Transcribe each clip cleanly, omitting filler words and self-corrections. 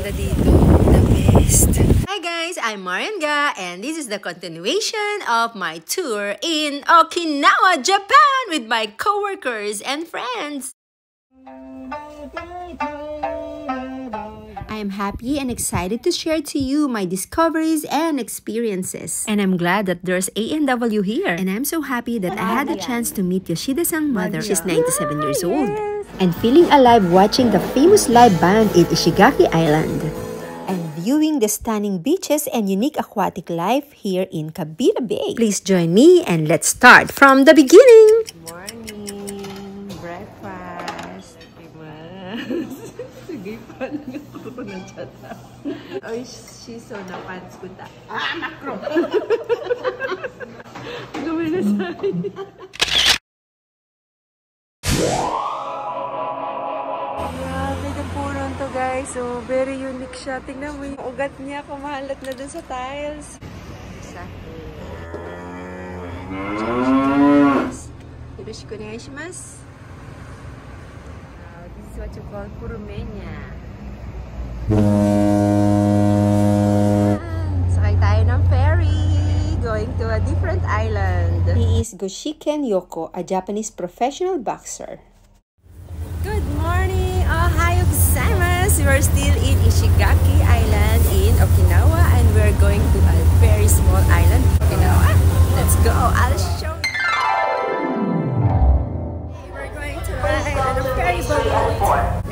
maganda dito. The best. Hi guys, I'm Marian Ga, and this is the continuation of my tour in Okinawa, Japan with my coworkers and friends. I am happy and excited to share to you my discoveries and experiences. And I'm glad that there's A&W here. And I'm so happy that I had the chance to meet Yoshida-sang mother. She's 97 years old. And feeling alive watching the famous live band in Ishigaki Island. And viewing the stunning beaches and unique aquatic life here in Kabira Bay. Please join me and let's start from the beginning. Good morning. Breakfast. Sige pa lang ako ng chata. Oy, shiso na pants ko ta. Makro! Gawin na sa akin. Grabe na puno to guys. So, very unique siya. Tingnan mo yung ugat niya. Kumalat na dun sa tiles. Yoroshiku onegaishimasu. This is what you call kurumenya. Sakay tayo ng ferry. Going to a different island. He is Goshiken Yoko, a Japanese professional boxer. Good morning! Ohayou gozaimasu! We're still in Ishigaki Island in Okinawa and we're going to a very small island, Okinawa. Let's go! I'll show you! We're going to ride on a ferry boat.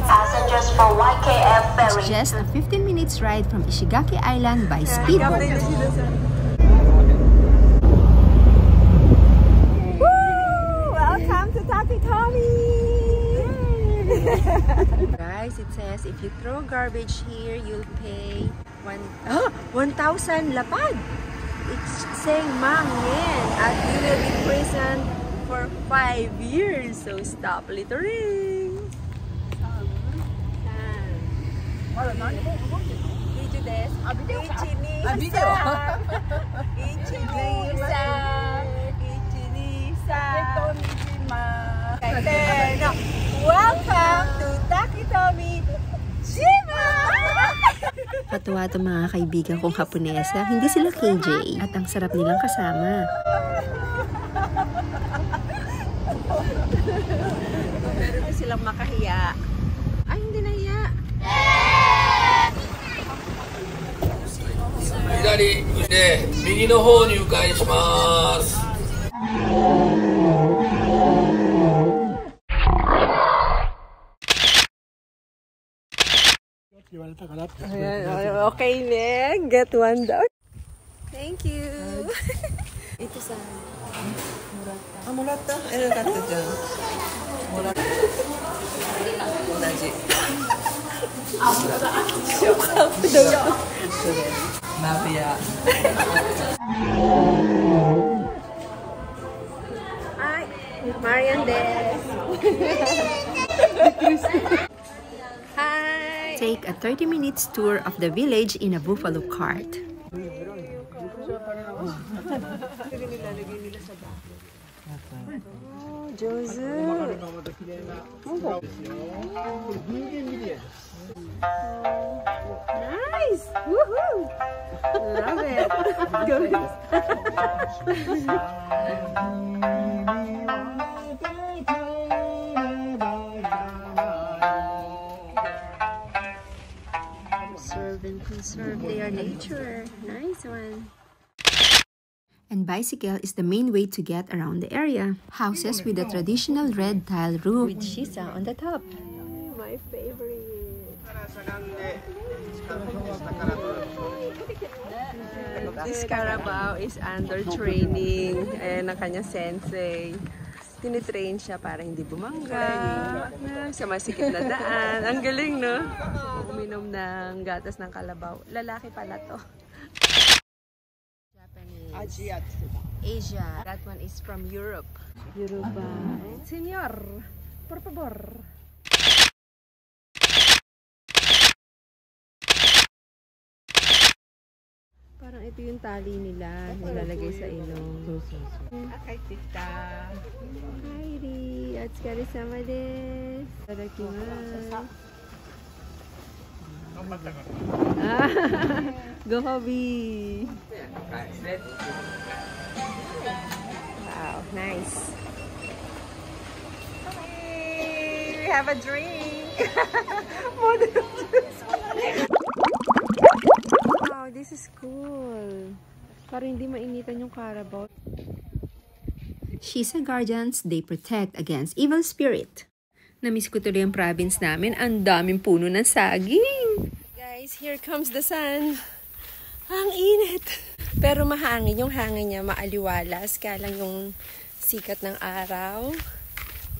Passengers for YKF ferry. It's just a 15 minutes ride from Ishigaki Island by speedboat. Welcome to Takitomi! Guys, it says if you throw garbage here, you'll pay 1,000 lapad. It's saying mangyen and you will be imprisoned for 5 years. So stop littering. Welcome to Takitomi Shima! Patuwa itong mga kaibigan kong Haponesa. Hindi sila KJ at ang sarap nilang kasama. Meron silang makahiya. Ay, hindi nahiya. Hidari, migi no hou ni ukai shimasu. Okay, Meg. Get one down. Thank you. Ito sa Murata. Murata? Ano kato dyan? Murata. Onaji. Nabia. Hi, Marian des. Hi. Take a 30 minutes tour of the village in a buffalo cart. Nice! Woohoo! Love it! Observe and conserve their nature. Nice one. And bicycle is the main way to get around the area. Houses with a traditional red tile roof with shisa on the top. My favorite. This Carabao is under training. Ayan ang kanya sensei. Tinitrain siya para hindi bumangga sa masikip na daan. Ang galing, no? Uminom ng gatas ng kalabaw. Lalaki pala to. Asia. That one is from Europe. Europa. Senyor, por favor. Parang ito yung tali nila. Nilalagay sa ilong. Akay tita. Hi, お疲れ様です。いただきます。Go, hobby. Wow, nice. Hey, we have a drink. Wow, this is cool. Para hindi mainitan yung Carabao. Shisa Guardians, they protect against evil spirit. Namiss ko tuloy yung province namin. Ang daming puno ng saging. Guys, here comes the sun. Ang init. Pero mahangin. Yung hangin niya maaliwalas. Kaya lang yung sikat ng araw,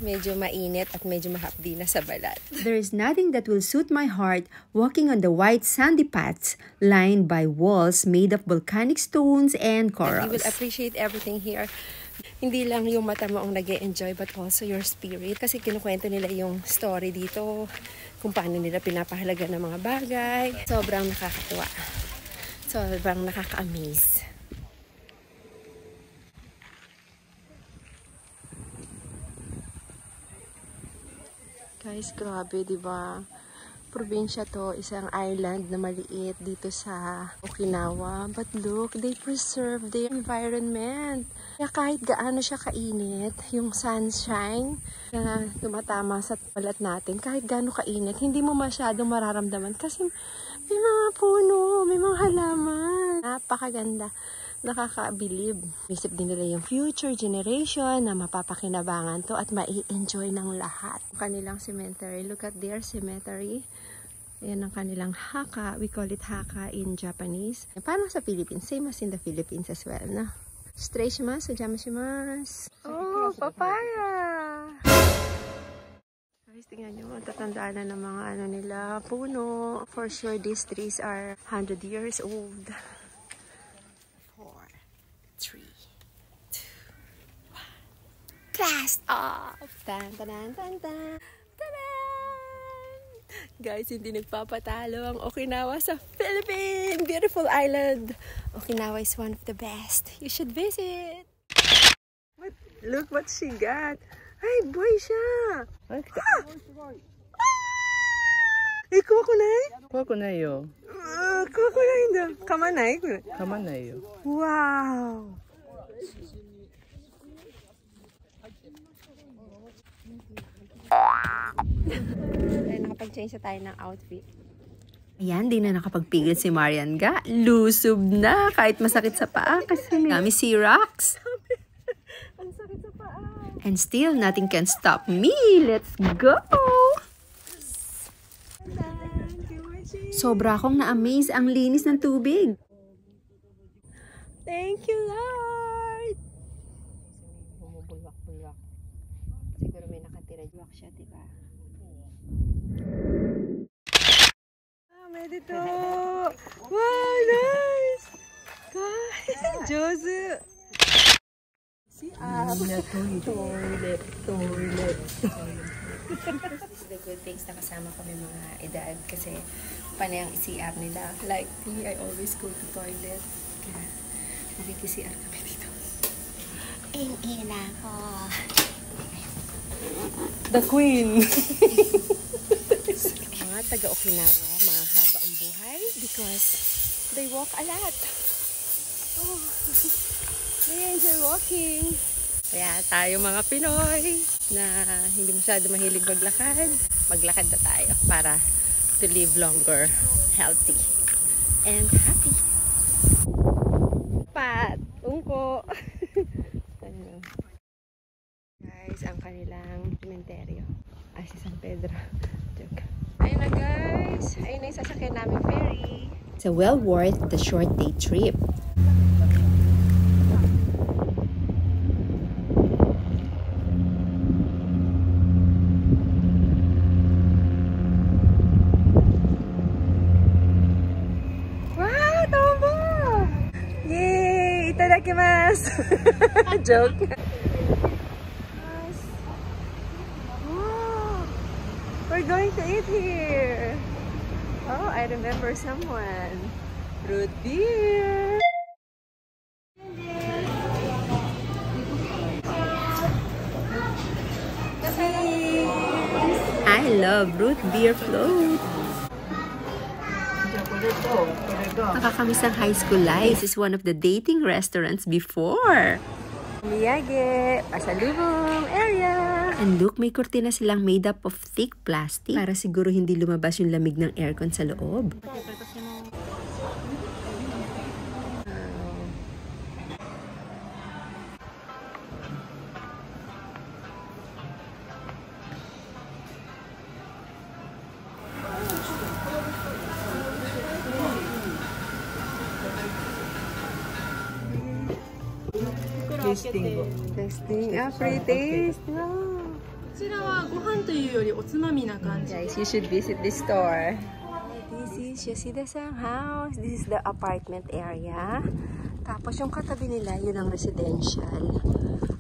medyo mainit at medyo mahapdi na sa balat. There is nothing that will suit my heart walking on the white sandy paths lined by walls made of volcanic stones and corals. And you will appreciate everything here. Hindi lang yung mata mo ang nag-e-enjoy but also your spirit. Kasi kinukwento nila yung story dito, kung paano nila pinapahalaga ng mga bagay. Sobrang nakakatuwa. Sobrang nakaka-amaze. Guys, grabe, diba? Probinsya to, isang island na maliit dito sa Okinawa. But look, they preserve the environment. Kaya kahit gaano siya kainit, yung sunshine na tumatama sa balat natin, kahit gaano kainit, hindi mo masyadong mararamdaman kasi may mga puno, may mga halaman. Napakaganda. Nakakabilib. Isip din nila yung future generation na mapapakinabangan to at mai-enjoy ng lahat. Kanilang cemetery. Look at their cemetery. Ayan ang kanilang haka. We call it haka in Japanese. Parang sa Philippines. Same as in the Philippines as well, no? Shimasu, jamashimasu. Oh, papaya! Guys, tingnan nyo. Tatandaan na ng mga ano nila, puno. For sure, these trees are 100 years old. 3, 2, 1. Blast off! Tan, tan, tan, tan, tan. Guys, hindi nagpapatalo ang Okinawa sa Philippines! Beautiful island! Okinawa is one of the best. You should visit! Look what she got! Ay, boy siya! Kukunay? Kukunay yo. Kukunay da. Kamanay? Kamanay yo. Wow! Ay, nakapag-change na tayo ng outfit. Ayan, di na nakapagpigil si Marian ga. Lusob na kahit masakit sa paa kasi kami si Rox. Ang sakit sa paa. And still, nothing can stop me. Let's go! Sobra akong na-amaze ang linis ng tubig. Thank you, Lord! Bumubulwak-bulwak. Siguro may nakatira. Bulwak siya, diba? May dito! Wow, nice! God, Josu! Toilet. The good things na kasama kami mga edad kasi panay ang CR nila. Like me, I always go to toilet. Kaya nakiki-CR kami dito. Ina ko. The Queen! Mga taga-Okinawa, mahaba ang buhay because they walk a lot. Oh, they enjoy walking. Kaya tayo mga Pinoy na hindi masyado mahilig maglakad, maglakad na tayo para to live longer, healthy, and happy. Pat, ungko. Guys, ang kanilang cementerio. Ay, si San Pedro. Joke. Ayun na guys. Ayun na yung sasakyan namin ferry. It's well worth the short day trip. Joke. Oh, we're going to eat here. Oh, I remember someone. Root beer. I love root beer float. Nakakamiss ang high school life. This is one of the dating restaurants before. Miyagi, pasalubong area. And look, may kurtina silang made up of thick plastic para siguro hindi lumabas yung lamig ng aircon sa loob. Testing. Free taste. Wow. Guys, you should visit this store. This is Yoshida-san house. This is the apartment area. Tapos yung katabi nila, yun ang residential.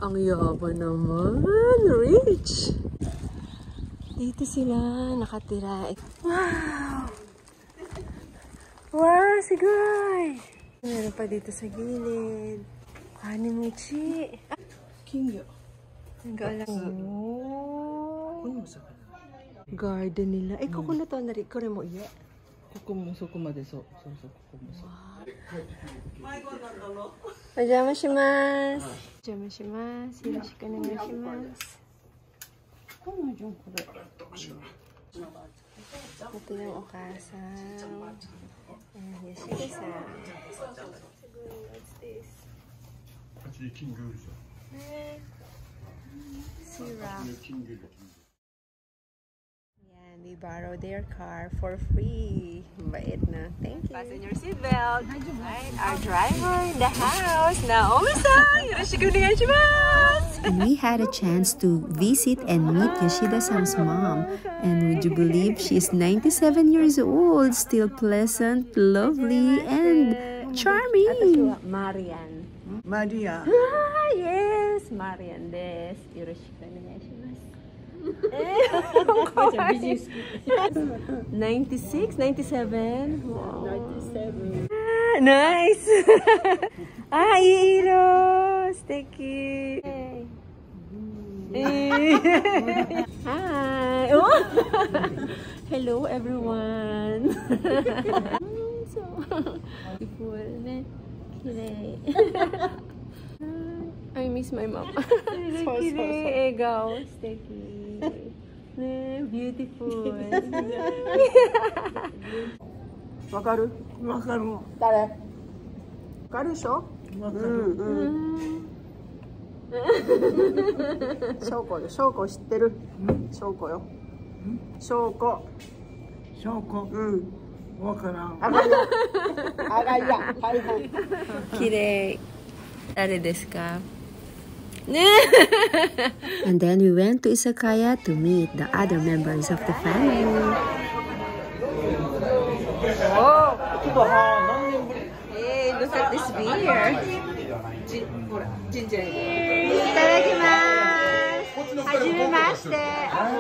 Ang yaba naman. Rich. Dito sila nakatira. Wow! Wow, sigay! Meron pa dito sa gilid. Animichi. Kingyo. Garden nila. Eh, kuko na to. Kore mo iya. Koko mo soko made so. Koko mo so. Pajama shimasu. Pajama shimasu. Yoroshiku onegaishimasu. Ito yung okasan. And Yoshida-san. What's this? Syrup. Yeah, they borrow their car for free. Bait na. Thank you. Fasten your seatbelt. Right, our driver in the house, Naomi-san. Yoroshiku onegaishimasu. And we had a chance to visit and meet Yoshida-san's mom. And would you believe she's 97 years old, still pleasant, lovely, and charming. Marian. Maria. Ah, yes, Marian des. Yoroshiku onegaishimasu. 96, 97. Wow. 97. Ah, nice. Ah, iiro. Steki. Hi. Oh. Hello, everyone. So beautiful. I miss my mom. So egaw, steki. Beautiful. Wakaru? Wakaru. Dare? Wakaru de sho? Wakaru. Shoko yo. Shoko shitteru? Shoko yo. Shoko. Shoko. Wakaran. Agaya. Kirei. Dare desu ka? And then we went to Izakaya to meet the other members of the family. Oh! Hey, look at this beer. Itadakimasu! Hajimemashite!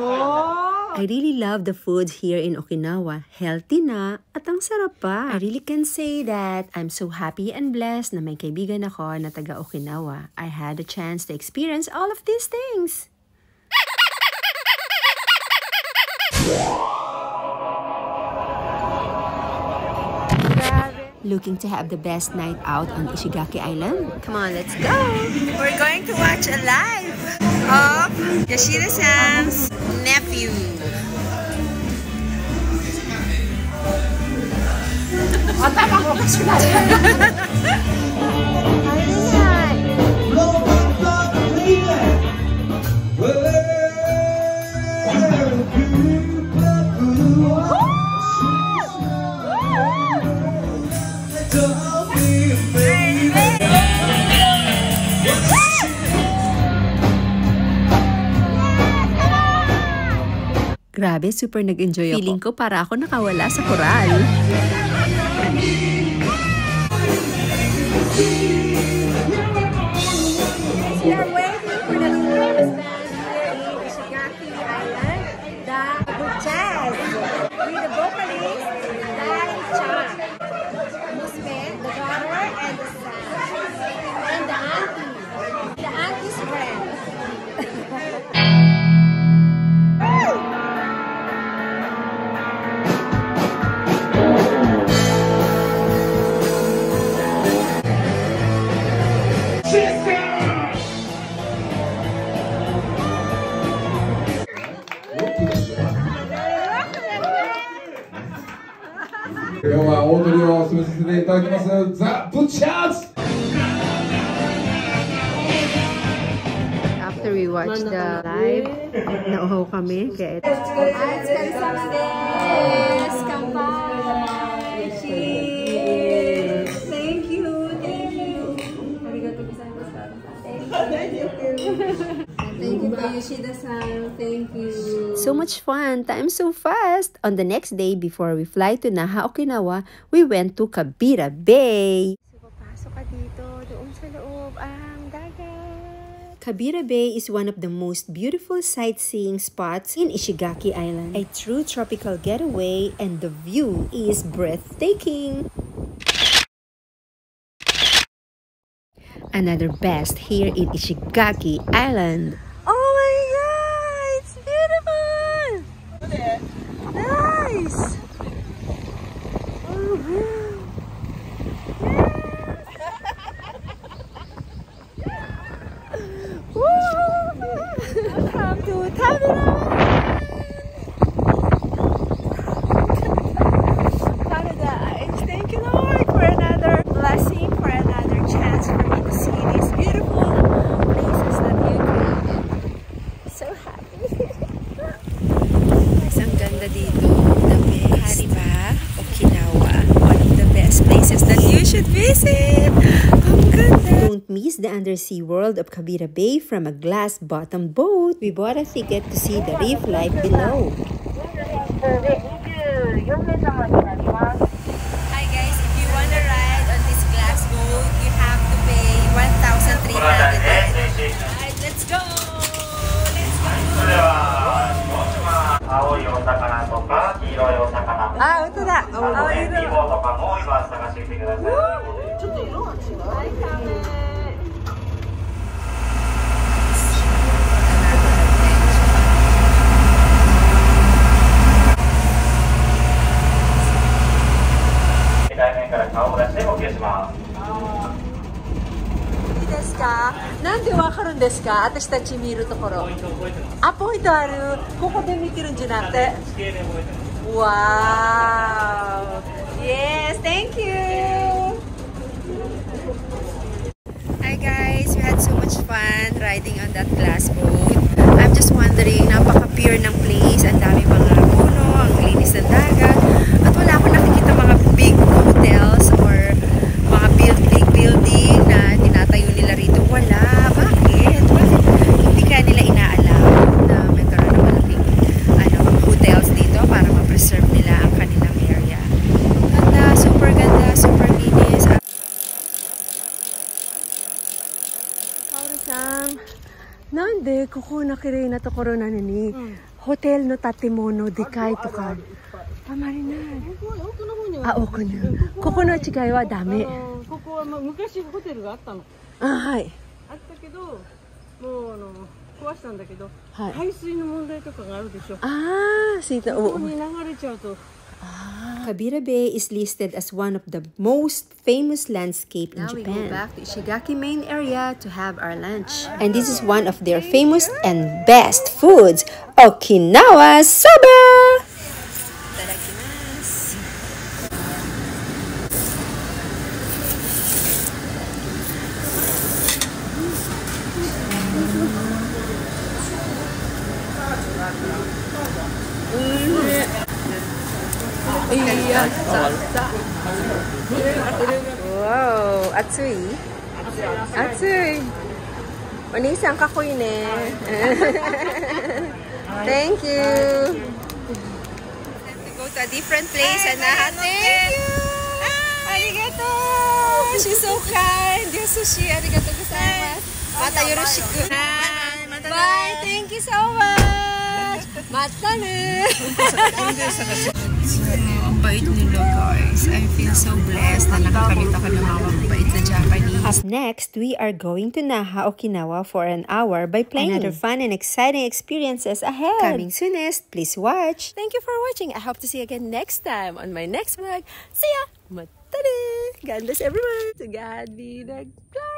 Oh! I really love the foods here in Okinawa. Healthy na at ang sarap pa. I really can say that I'm so happy and blessed na may kaibigan ako na taga Okinawa. I had a chance to experience all of these things. Looking to have the best night out on Ishigaki Island? Come on, let's go! We're going to watch a live of Yoshida-san's nephew. Grabe, super nag-enjoy ako. Feeling ko para ako nakawala sa koral. We are waiting for the famous band here in Ishigaki Island, the Jazz, with the vocalist, Dai-chan, Musme, the daughter, and the son, and the auntie's friend. 今日は大トリを進めさせていただきます、ザ・ブッチャーズ。 After we watch the live, nauhaw kami. Kaya ito. Thank you. Arigatou gozaimasu. Thank you, Yoshida-san. Thank you. So much fun! Time so fast! On the next day, before we fly to Naha, Okinawa, we went to Kabira Bay. So, papasok ka dito, doon sa loob, ang dagat. Kabira Bay is one of the most beautiful sightseeing spots in Ishigaki Island. A true tropical getaway, and the view is breathtaking. Another best here in Ishigaki Island. Oh my god! It's beautiful! Nice! Oh, wow. Welcome to Paradise! Thank you, Lord, for another blessing, for another chance for me to see these beautiful places that you created. So happy! Guys, ang ganda dito. The best. Diba? Okinawa. One of the best places that you should visit. Ang ganda! Don't miss the undersea world of Kabira Bay from a glass-bottom boat. We bought a ticket to see the reef life below. Hi guys, if you want to ride on this glass boat, you have to pay 1,300. Alright, let's go! Let's go! 青いお魚とか黄色いお魚、あ、本当だ。あとね、リボとかも今探してきてください。ちょっと色が違う。はい、カメ。背面から顔を出して呼吸します。いいですか？なんでわかるんですか？私たち見るところ。あ、ポイントある。ここで見てるんじゃなくて。Wow! Yes, thank you! Hi guys! We had so much fun riding on that glass boat. I'm just wondering, napaka-pure ng place. Ang dami mga puno, ang linis ng dagat. At wala akong nakikita mga big hotels or mga building na tinatayo nila rito. Wala. Bakit? Bakit hindi kaya nila inaalam na may karoon ng malaking hotels dito para ma-preserve nila ang kanilang area? Ganda, super linis. Saori-san, nande koko nakirei na tokoro na ni hotel no tatemono dekai toka tamari nai. Ah,奥に。ここの違いはダメ。ここは昔ホテルがあったの。あ、はい。あったけど、もう壊したんだけど、はい。排水の問題とかがあるでしょ。Ah, sita. ここに流れちゃうと。Kabira Bay is listed as one of the most famous landscape in Japan. Now we go back to Ishigaki main area to have our lunch. And this is one of their famous and best foods, Okinawa Soba! Itadakimasu. Wow, atsui. Atsui. Onisang kakoy ne. Thank you. To go to a different place and thank you. Arigato. She's so kind. Your sushi. Arigato gozaimasu. Mata yoroshiku. Bye. Thank you so much. Mata ne. Ang bait nila guys. I feel so blessed na nakakamit ako ng mga mabait na Japanese. Up next, we are going to Naha, Okinawa for an hour by plane. Another fun and exciting experiences ahead. Coming soonest. Please watch. Thank you for watching. I hope to see you again next time on my next vlog. See ya! Matane! God bless everyone. To God be the glory.